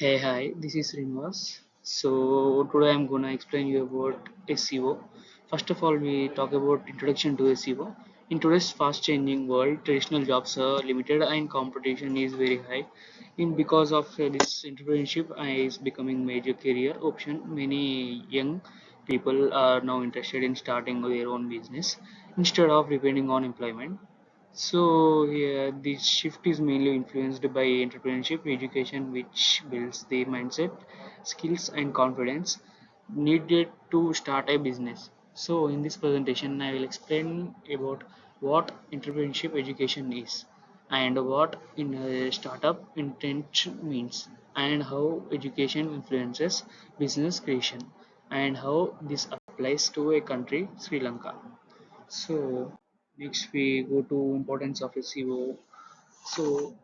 Hey, hi, this is Srinivas. So today I'm gonna explain you about SEO. First of all, we talk about introduction to SEO. In today's fast-changing world, traditional jobs are limited and competition is very high. In because of this entrepreneurship is becoming major career option, many young people are now interested in starting their own business instead of depending on employment. So yeah, this shift is mainly influenced by entrepreneurship education, which builds the mindset, skills, and confidence needed to start a business. So in this presentation, I will explain about what entrepreneurship education is, and what in a startup intent means, and how education influences business creation, and how this applies to a country, Sri Lanka. So next we go to importance of SEO. So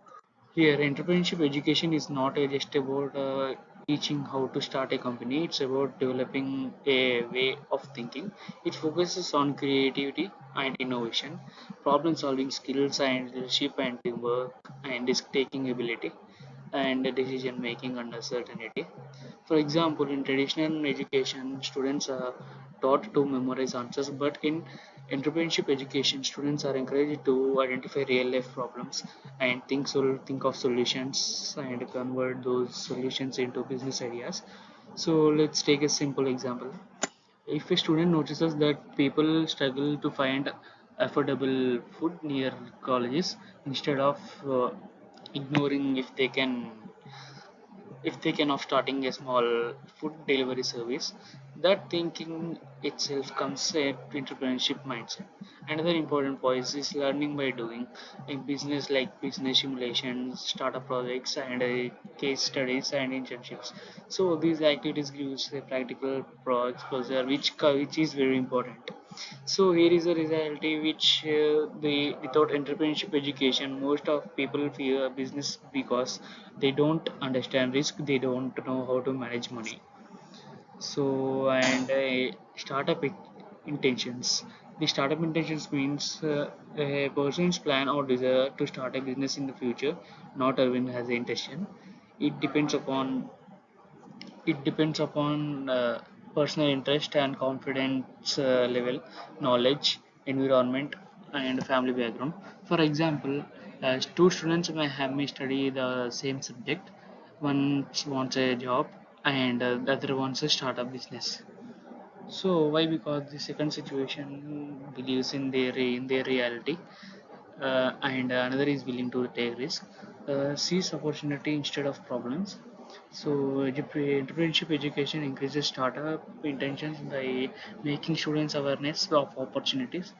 here entrepreneurship education is not just about teaching how to start a company. It's about developing a way of thinking. It focuses on creativity and innovation, problem solving skills and leadership and teamwork and risk taking ability and decision making under certainty. For example, in traditional education, students are taught to memorize answers, but in entrepreneurship education, students are encouraged to identify real life problems and think of solutions and convert those solutions into business ideas. So let's take a simple example. If a student notices that people struggle to find affordable food near colleges, instead of ignoring if they can of starting a small food delivery service, that thinking itself comes a entrepreneurship mindset. Another important point is learning by doing. In business, like business simulations, startup projects, and case studies and internships, so these activities gives a practical pro exposure, which is very important. So here is a reality which the without entrepreneurship education, most of people fear business because they don't understand risk, they don't know how to manage money. So and startup intentions. The startup intentions means a person's plan or desire to start a business in the future. Not everyone has the intention. It depends upon personal interest and confidence level, knowledge, environment, and family background. For example, two students may study the same subject. One wants a job, and the other wants a startup business. So why? Because the second situation believes in their reality, and another is willing to take risk, sees opportunity instead of problems. So entrepreneurship education increases startup intentions by making students awareness of opportunities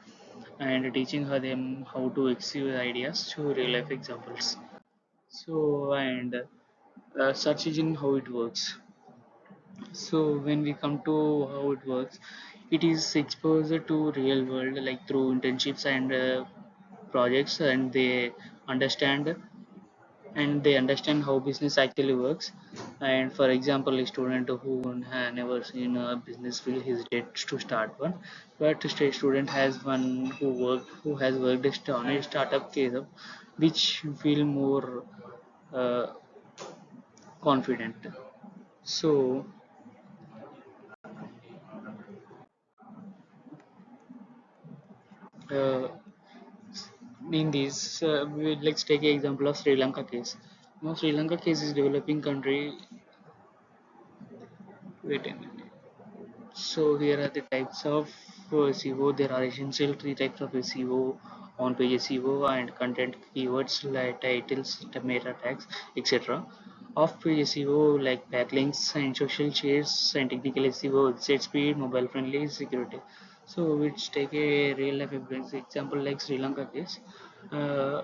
and teaching them how to execute ideas through real life examples. So and search engine, how it works. So when we come to how it works, it is exposure to real world, like through internships and projects, understand understand how business actually works. And for example, a student who has never seen a business will hesitate to start one, but a student has one who has worked on a startup case of which feel more uh, confident. So uh, in this, let's take an example of Sri Lanka case. Now, Sri Lanka case is developing country. Wait a minute. So here are the types of SEO. There are essential three types of SEO: on-page SEO and content keywords like titles, meta tags, etc. Off-page SEO like backlinks and social shares, and technical SEO, website speed, mobile friendly, security. So let's take a real life example like Sri Lanka case. Uh,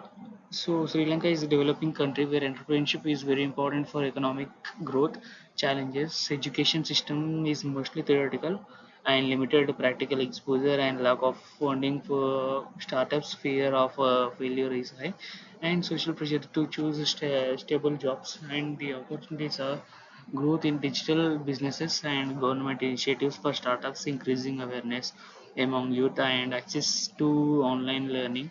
so Sri Lanka is a developing country where entrepreneurship is very important for economic growth. Challenges: education system is mostly theoretical and limited practical exposure, and lack of funding for startups. Fear of failure is high, and social pressure to choose stable jobs. And the opportunities are growth in digital businesses and government initiatives for startups, increasing awareness among youth and access to online learning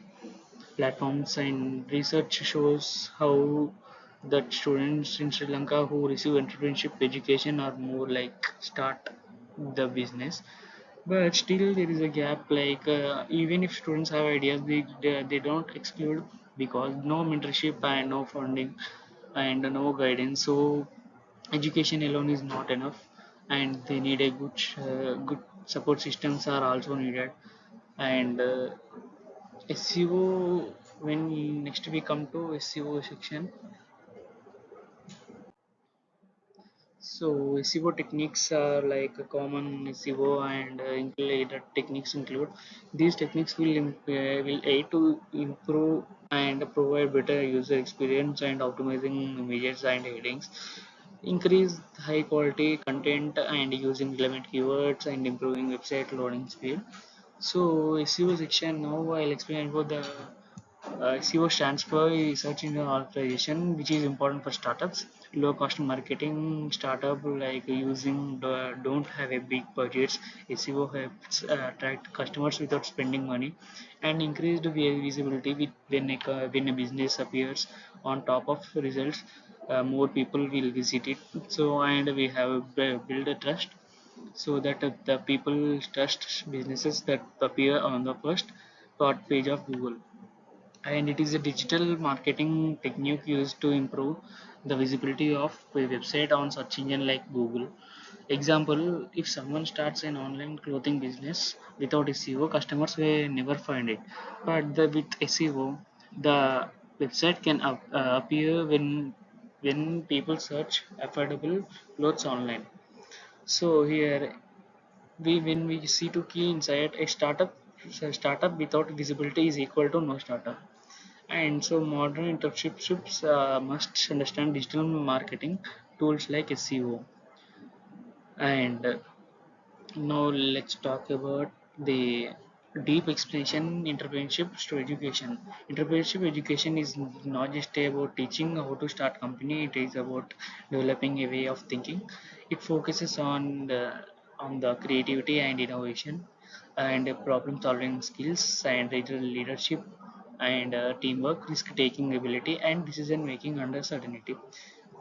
platforms. And research shows how that students in Sri Lanka who receive entrepreneurship education are more like start the business. But still there is a gap, like even if students have ideas, they don't exclude because no mentorship and no funding and no guidance. So education alone is not enough, and they need a good support systems are also needed. And SEO, when next we come to SEO section. So SEO techniques are like a common SEO and included techniques include these techniques will aid to improve and provide better user experience and optimizing images and headings, increase high quality content and using relevant keywords and improving website loading speed. So SEO section, now I'll explain about the SEO stands for Search Engine Optimization, which is important for startups. Low cost marketing startup like using don't have a big budgets. SEO helps attract customers without spending money, and increased visibility with when a business appears on top of results. More people will visit it. So and we have build a trust so that the people trust businesses that appear on the first thought page of Google, and it is a digital marketing technique used to improve the visibility of a website on search engine like Google. Example, if someone starts an online clothing business without SEO, customers will never find it. But with SEO, the website can appear when people search affordable clothes online. So here we when we see to key insight, a startup without visibility is equal to no startup. And so modern internships must understand digital marketing tools like SEO. And now let's talk about the deep explanation entrepreneurship to education. Entrepreneurship education is not just about teaching how to start company, it is about developing a way of thinking. It focuses on the creativity and innovation and problem solving skills and leadership and teamwork, risk taking ability and decision making under certainty.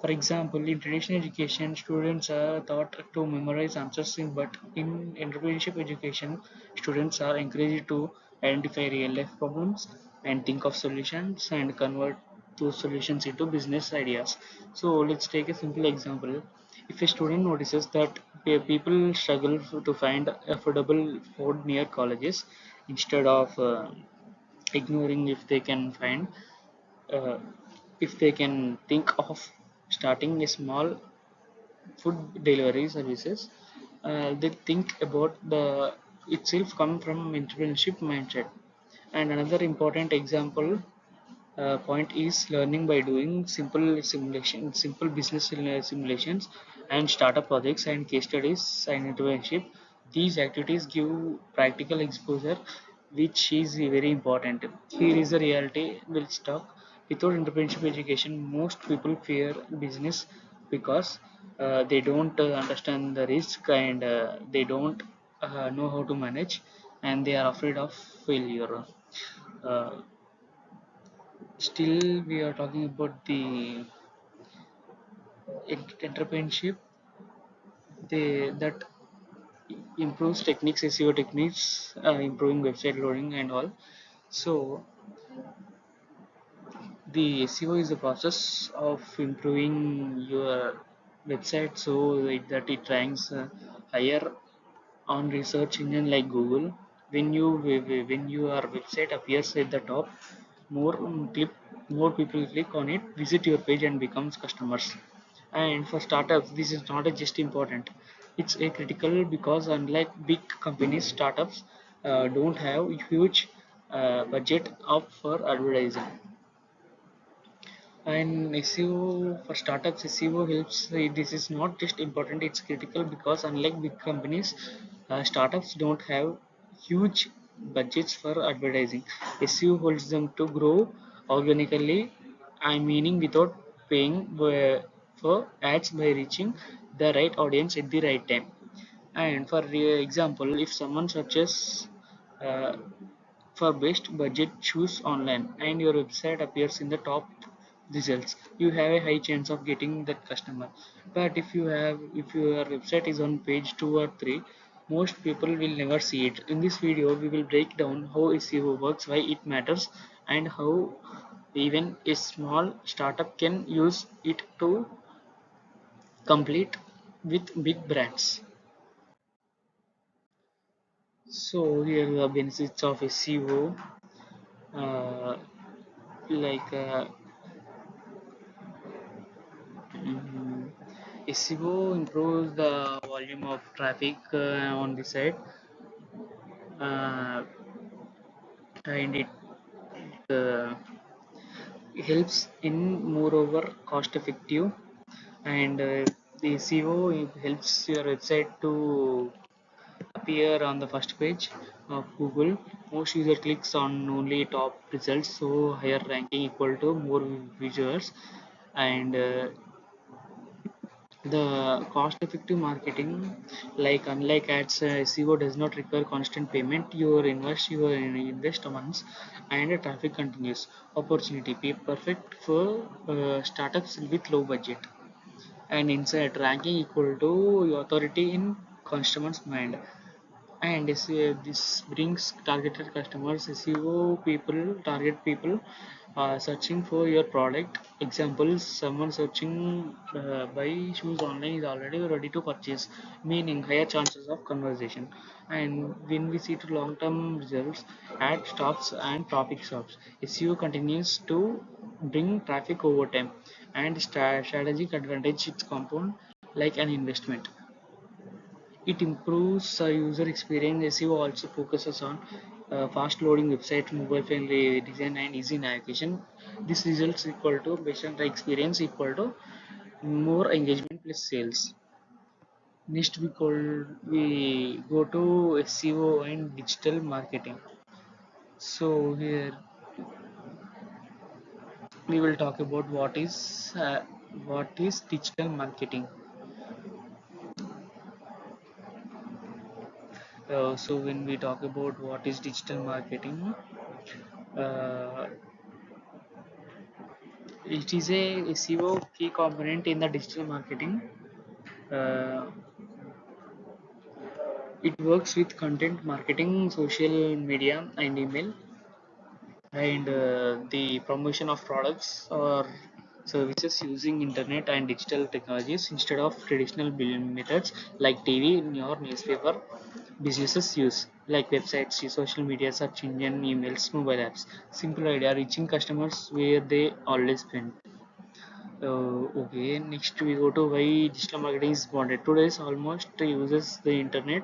For example, in traditional education, students are taught to memorize answers, but in entrepreneurship education, students are encouraged to identify real life problems and think of solutions and convert those solutions into business ideas. So, let's take a simple example. If a student notices that people struggle to find affordable food near colleges, instead of ignoring uh, if they can think of starting a small food delivery services, they think about the itself come from entrepreneurship mindset. And another important example point is learning by doing simple business simulations and startup projects and case studies and internship. These activities give practical exposure, which is very important. Here is the reality will talk. Without entrepreneurship education, most people fear business because they don't understand the risk, and they don't know how to manage, and they are afraid of failure. uh, Still, we are talking about the entrepreneurship, that improves techniques, SEO techniques, improving website loading and all. So, the SEO is the process of improving your website so that it ranks higher on research engine like Google. When your website appears at the top, more click more people click on it, visit your page and becomes customers. And for startups, this is not a just important, it's a critical because unlike big companies, startups don't have huge budget up for advertising. And SEO for startups, SEO helps. This is not just important; it's critical because unlike big companies, startups don't have huge budgets for advertising. SEO holds them to grow organically. I'm meaning without paying for ads by reaching the right audience at the right time. And for example, if someone searches uh, for best budget shoes online and your website appears in the top results, you have a high chance of getting that customer. But if your website is on page 2 or 3, most people will never see it. In this video we will break down how SEO works, why it matters, and how even a small startup can use it to compete with big brands. So here are the benefits of SEO. uh, like mm, SEO improves the volume of traffic on the site, uh, and it uh, helps in moreover cost effective, and the SEO helps your website to appear on the first page of Google. Most user clicks on only top results, so higher ranking equal to more visitors. And the cost effective marketing, like unlike ads, SEO does not require constant payment. You invest once and the traffic continues. Opportunity be perfect for startups with low budget. And inside ranking equal to authority in customers mind. And this brings targeted customers. SEO people target people searching for your product. Examples: someone searching buy shoes online is already ready to purchase, meaning higher chances of conversation. And when we see to long-term results, ad stops and traffic stops. SEO continues to bring traffic over time, and strategic advantage its compound like an investment. It improves user experience. SEO also focuses on fast loading website, mobile friendly design, and easy navigation. This results equal to based on the experience equal to more engagement plus sales. Next we go to SEO and digital marketing. So here we will talk about what is digital marketing. So when we talk about what is digital marketing, uh, it is a SEO key component in the digital marketing. Uh, it works with content marketing, social media, and email, and the promotion of products or services using internet and digital technologies instead of traditional billing methods like TV or newspaper. Businesses use like websites, social media, search engine, emails, mobile apps. Simple idea: reaching customers where they always spend. Okay, next we go to why digital marketing is wanted. Today's almost uses the internet.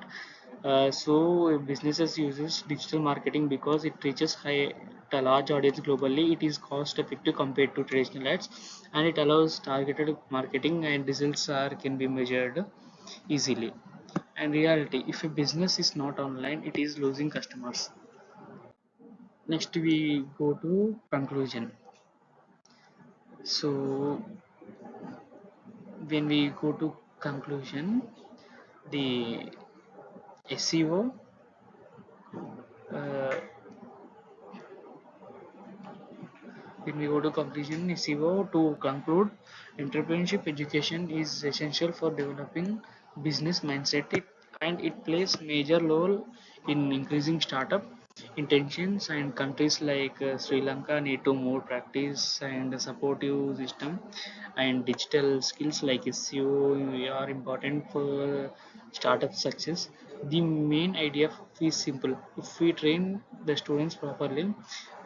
So businesses uses digital marketing because it reaches a large audience globally. It is cost effective compared to traditional ads, and it allows targeted marketing, and results are can be measured easily. And reality: if a business is not online, it is losing customers. Next we go to conclusion. So when we go to conclusion, the SEO, uh, when we go to conclusion, SEO to conclude, entrepreneurship education is essential for developing business mindset. And it plays major role in increasing startup intentions, and countries like Sri Lanka need to more practice and supportive system, and digital skills like SEO are important for startup success. The main idea is simple: if we train the students properly,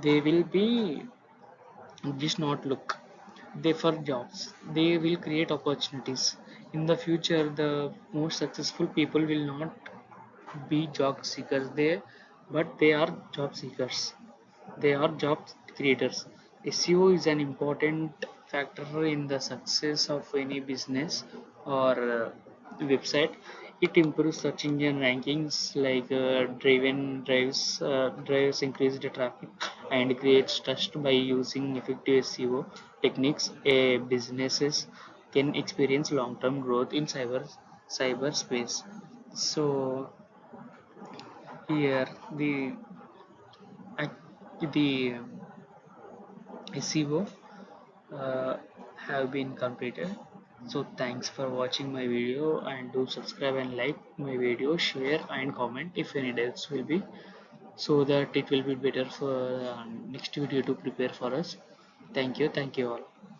they will be just not look they for jobs. They will create opportunities. In the future, the most successful people will not be job seekers, but they are job seekers. They are job creators. SEO is an important factor in the success of any business or website. It improves search engine rankings like drives increase the traffic and creates trust. By using effective SEO techniques, a businesses can experience long-term growth in cyberspace. So here the SEO uh, have been completed. So thanks for watching my video, and do subscribe and like my video, share and comment if any doubts will be, so that it will be better for next video to prepare for us. Thank you all.